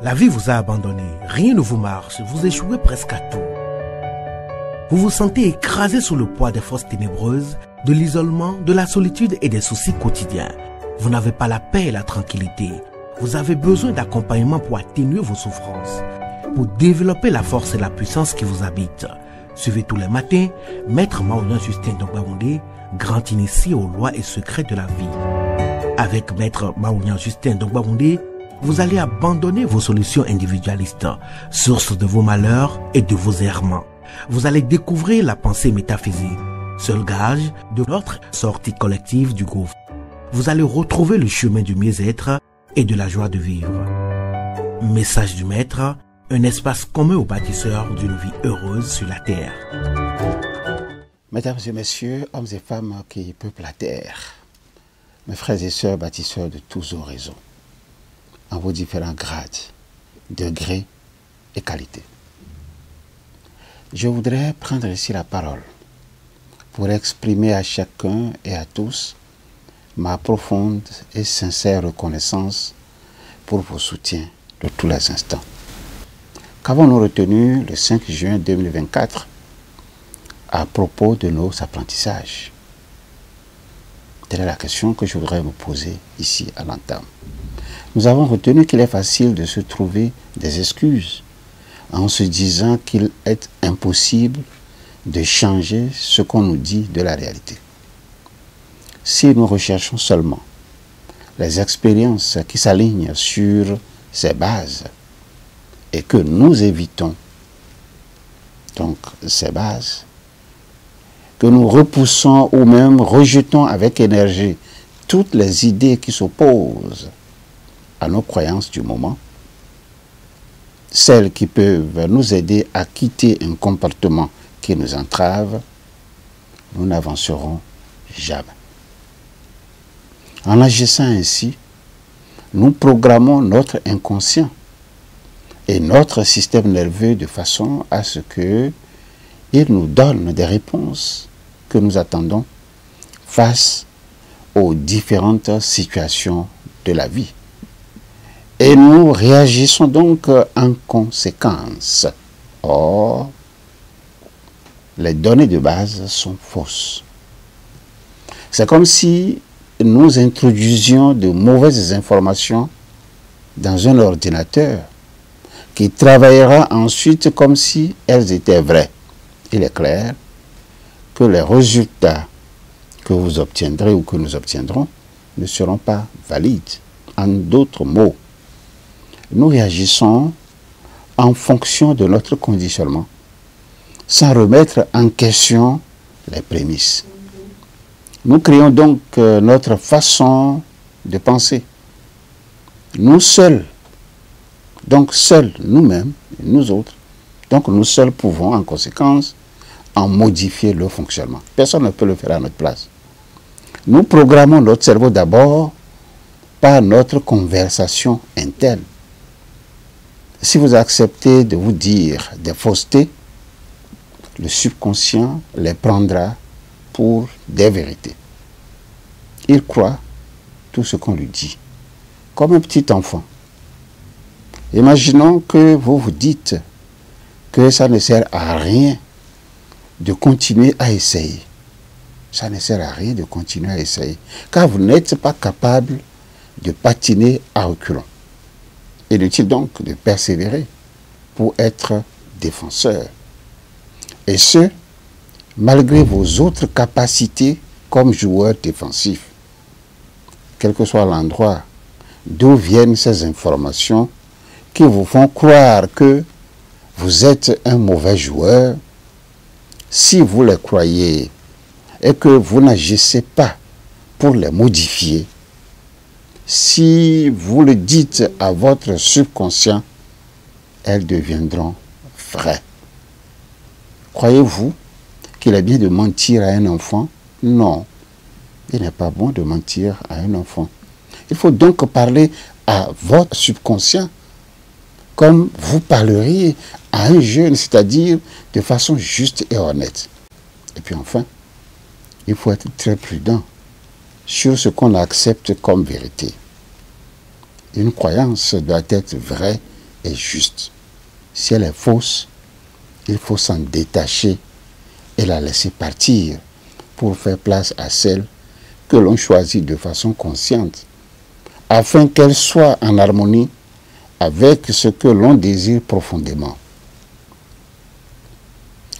La vie vous a abandonné, rien ne vous marche, vous échouez presque à tout. Vous vous sentez écrasé sous le poids des forces ténébreuses, de l'isolement, de la solitude et des soucis quotidiens. Vous n'avez pas la paix et la tranquillité. Vous avez besoin d'accompagnement pour atténuer vos souffrances, pour développer la force et la puissance qui vous habitent. Suivez tous les matins Maître Maoulian Justin Dongbaoundé, grand initié aux lois et secrets de la vie. Avec Maître Maoulian Justin Dongbaoundé, vous allez abandonner vos solutions individualistes, source de vos malheurs et de vos errements. Vous allez découvrir la pensée métaphysique, seul gage de notre sortie collective du gouffre. Vous allez retrouver le chemin du mieux-être et de la joie de vivre. Message du Maître, un espace commun aux bâtisseurs d'une vie heureuse sur la terre. Mesdames et messieurs, hommes et femmes qui peuplent la terre, mes frères et sœurs bâtisseurs de tous horizons, en vos différents grades, degrés et qualités. Je voudrais prendre ici la parole pour exprimer à chacun et à tous ma profonde et sincère reconnaissance pour vos soutiens de tous les instants. Qu'avons-nous retenu le 5 juin 2024 à propos de nos apprentissages? Telle est la question que je voudrais me poser ici à l'entame. Nous avons retenu qu'il est facile de se trouver des excuses en se disant qu'il est impossible de changer ce qu'on nous dit de la réalité. Si nous recherchons seulement les expériences qui s'alignent sur ces bases et que nous évitons donc ces bases, que nous repoussons ou même rejetons avec énergie toutes les idées qui s'opposent à nos croyances du moment, celles qui peuvent nous aider à quitter un comportement qui nous entrave, nous n'avancerons jamais. En agissant ainsi, nous programmons notre inconscient et notre système nerveux de façon à ce qu'il nous donne des réponses que nous attendons face aux différentes situations de la vie. Et nous réagissons donc en conséquence. Or, les données de base sont fausses. C'est comme si nous introduisions de mauvaises informations dans un ordinateur qui travaillera ensuite comme si elles étaient vraies. Il est clair que les résultats que vous obtiendrez ou que nous obtiendrons ne seront pas valides. En d'autres mots, nous réagissons en fonction de notre conditionnement, sans remettre en question les prémices. Nous créons donc notre façon de penser. Nous seuls, donc seuls nous-mêmes, nous autres, donc nous seuls pouvons en conséquence en modifier le fonctionnement. Personne ne peut le faire à notre place. Nous programmons notre cerveau d'abord par notre conversation interne. Si vous acceptez de vous dire des faussetés, le subconscient les prendra pour des vérités. Il croit tout ce qu'on lui dit, comme un petit enfant. Imaginons que vous vous dites que ça ne sert à rien de continuer à essayer. Ça ne sert à rien de continuer à essayer, car vous n'êtes pas capable de patiner à reculons. Inutile donc de persévérer pour être défenseur. Et ce, malgré vos autres capacités comme joueur défensif. Quel que soit l'endroit d'où viennent ces informations qui vous font croire que vous êtes un mauvais joueur, si vous les croyez et que vous n'agissez pas pour les modifier, si vous le dites à votre subconscient, elles deviendront vraies. Croyez-vous qu'il est bien de mentir à un enfant? Non, il n'est pas bon de mentir à un enfant. Il faut donc parler à votre subconscient comme vous parleriez à un jeune, c'est-à-dire de façon juste et honnête. Et puis enfin, il faut être très prudent sur ce qu'on accepte comme vérité. Une croyance doit être vraie est juste. Si elle est fausse, il faut s'en détacher et la laisser partir pour faire place à celle que l'on choisit de façon consciente, afin qu'elle soit en harmonie avec ce que l'on désire profondément.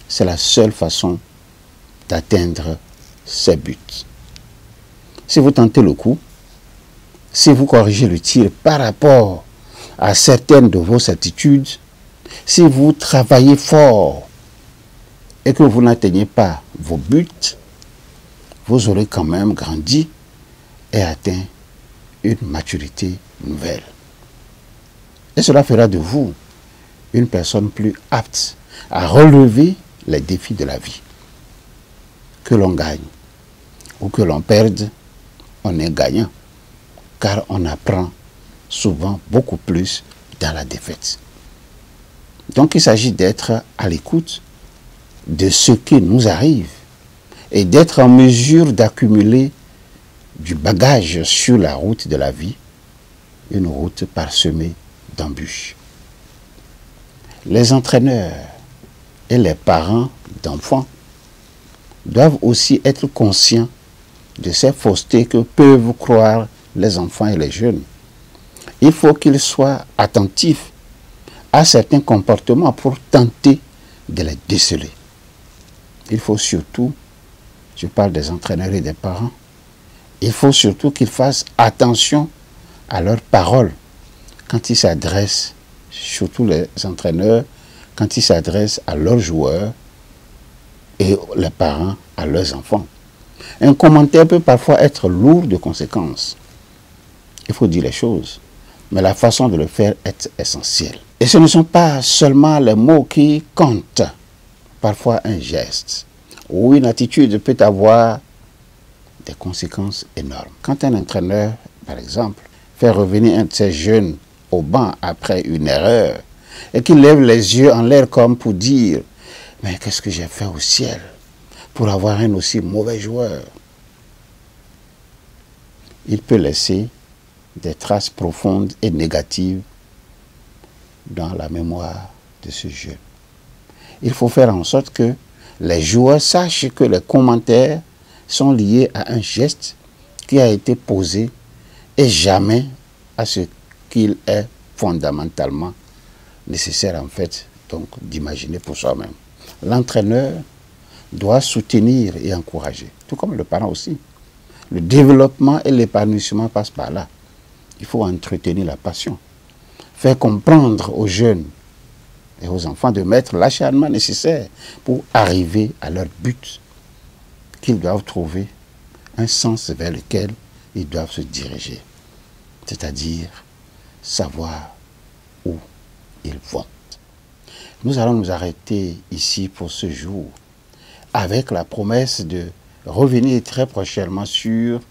C'est la seule façon d'atteindre ses buts. Si vous tentez le coup, si vous corrigez le tir par rapport à certaines de vos certitudes, si vous travaillez fort et que vous n'atteignez pas vos buts, vous aurez quand même grandi et atteint une maturité nouvelle. Et cela fera de vous une personne plus apte à relever les défis de la vie. Que l'on gagne ou que l'on perde, on est gagnant, car on apprend souvent beaucoup plus dans la défaite. Donc il s'agit d'être à l'écoute de ce qui nous arrive et d'être en mesure d'accumuler du bagage sur la route de la vie, une route parsemée d'embûches. Les entraîneurs et les parents d'enfants doivent aussi être conscients de ces faussetés que peuvent croire les enfants et les jeunes. Il faut qu'ils soient attentifs à certains comportements pour tenter de les déceler. Il faut surtout, je parle des entraîneurs et des parents, il faut surtout qu'ils fassent attention à leurs paroles quand ils s'adressent, surtout les entraîneurs, quand ils s'adressent à leurs joueurs et les parents à leurs enfants. Un commentaire peut parfois être lourd de conséquences. Il faut dire les choses, mais la façon de le faire est essentielle. Et ce ne sont pas seulement les mots qui comptent. Parfois un geste ou une attitude peut avoir des conséquences énormes. Quand un entraîneur, par exemple, fait revenir un de ses jeunes au banc après une erreur et qu'il lève les yeux en l'air comme pour dire « Mais qu'est-ce que j'ai fait au ciel pour avoir un aussi mauvais joueur ?» Il peut laisser des traces profondes et négatives dans la mémoire de ce jeune. Il faut faire en sorte que les joueurs sachent que les commentaires sont liés à un geste qui a été posé et jamais à ce qu'il est fondamentalement nécessaire en fait donc d'imaginer pour soi-même. L'entraîneur doit soutenir et encourager, tout comme le parent aussi. Le développement et l'épanouissement passent par là. Il faut entretenir la passion, faire comprendre aux jeunes et aux enfants de mettre l'acharnement nécessaire pour arriver à leur but, qu'ils doivent trouver un sens vers lequel ils doivent se diriger, c'est-à-dire savoir où ils vont. Nous allons nous arrêter ici pour ce jour avec la promesse de revenir très prochainement sur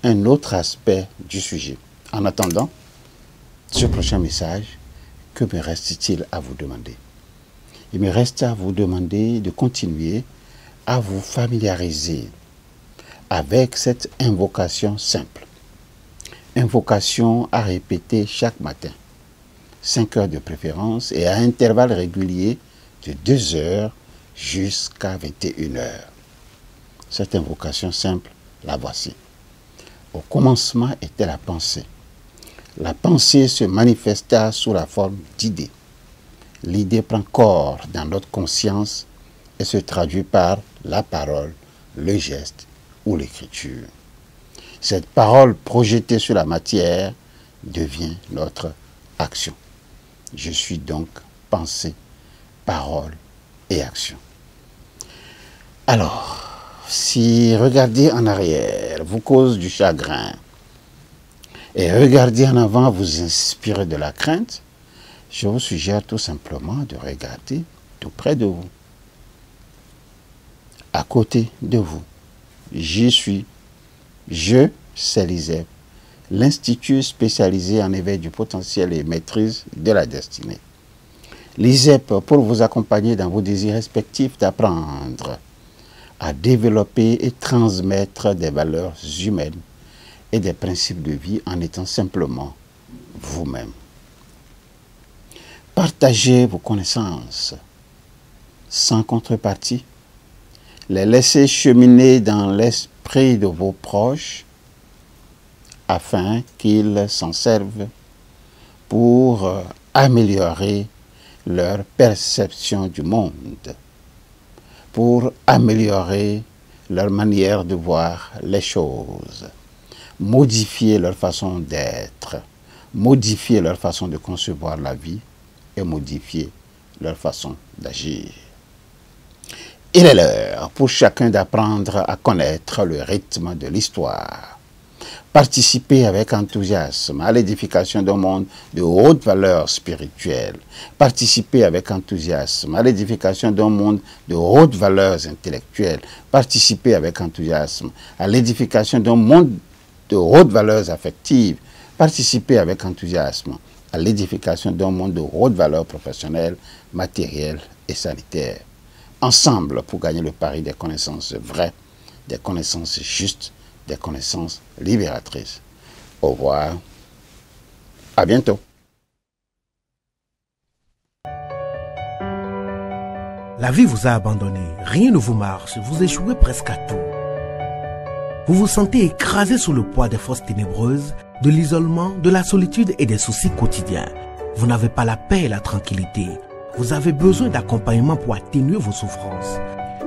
un autre aspect du sujet. En attendant ce prochain message, que me reste-t-il à vous demander? Il me reste à vous demander de continuer à vous familiariser avec cette invocation simple. Invocation à répéter chaque matin, 5 heures de préférence et à intervalles réguliers de 2 heures jusqu'à 21 heures. Cette invocation simple, la voici. Au commencement était la pensée. La pensée se manifesta sous la forme d'idées. L'idée prend corps dans notre conscience et se traduit par la parole, le geste ou l'écriture. Cette parole projetée sur la matière devient notre action. Je suis donc pensée, parole et action. Alors, si regarder en arrière vous cause du chagrin et regarder en avant vous inspire de la crainte, je vous suggère tout simplement de regarder tout près de vous, à côté de vous. J'y suis. Je, c'est l'ISEP, l'Institut spécialisé en éveil du potentiel et maîtrise de la destinée. L'ISEP pour vous accompagner dans vos désirs respectifs d'apprendre à développer et transmettre des valeurs humaines et des principes de vie en étant simplement vous-même. Partagez vos connaissances sans contrepartie. Les laissez cheminer dans l'esprit de vos proches afin qu'ils s'en servent pour améliorer leur perception du monde, pour améliorer leur manière de voir les choses, modifier leur façon d'être, modifier leur façon de concevoir la vie et modifier leur façon d'agir. Il est l'heure pour chacun d'apprendre à connaître le rythme de l'histoire. Participez avec enthousiasme à l'édification d'un monde de haute valeur spirituelle. Participez avec enthousiasme à l'édification d'un monde de hautes valeurs intellectuelles. Participez avec enthousiasme à l'édification d'un monde de hautes valeurs affectives. Participez avec enthousiasme à l'édification d'un monde de hautes valeurs professionnelles, matérielles et sanitaires. Ensemble pour gagner le pari des connaissances vraies, des connaissances justes, des connaissances libératrices. Au revoir. À bientôt. La vie vous a abandonné, rien ne vous marche, vous échouez presque à tout. Vous vous sentez écrasé sous le poids des forces ténébreuses, de l'isolement, de la solitude et des soucis quotidiens. Vous n'avez pas la paix et la tranquillité. Vous avez besoin d'accompagnement pour atténuer vos souffrances,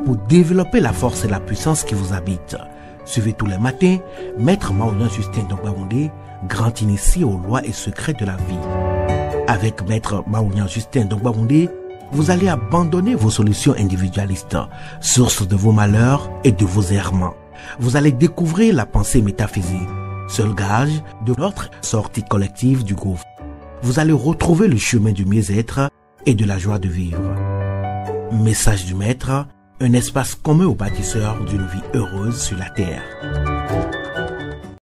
pour développer la force et la puissance qui vous habitent. Suivez tous les matins Maître Maouyan Justin Dongbaoundé, grand initié aux lois et secrets de la vie. Avec Maître Maouyan Justin Dongbaoundé, vous allez abandonner vos solutions individualistes, source de vos malheurs et de vos errements. Vous allez découvrir la pensée métaphysique, seul gage de notre sortie collective du gouffre. Vous allez retrouver le chemin du mieux-être et de la joie de vivre. Message du Maître, un espace commun aux bâtisseurs d'une vie heureuse sur la terre.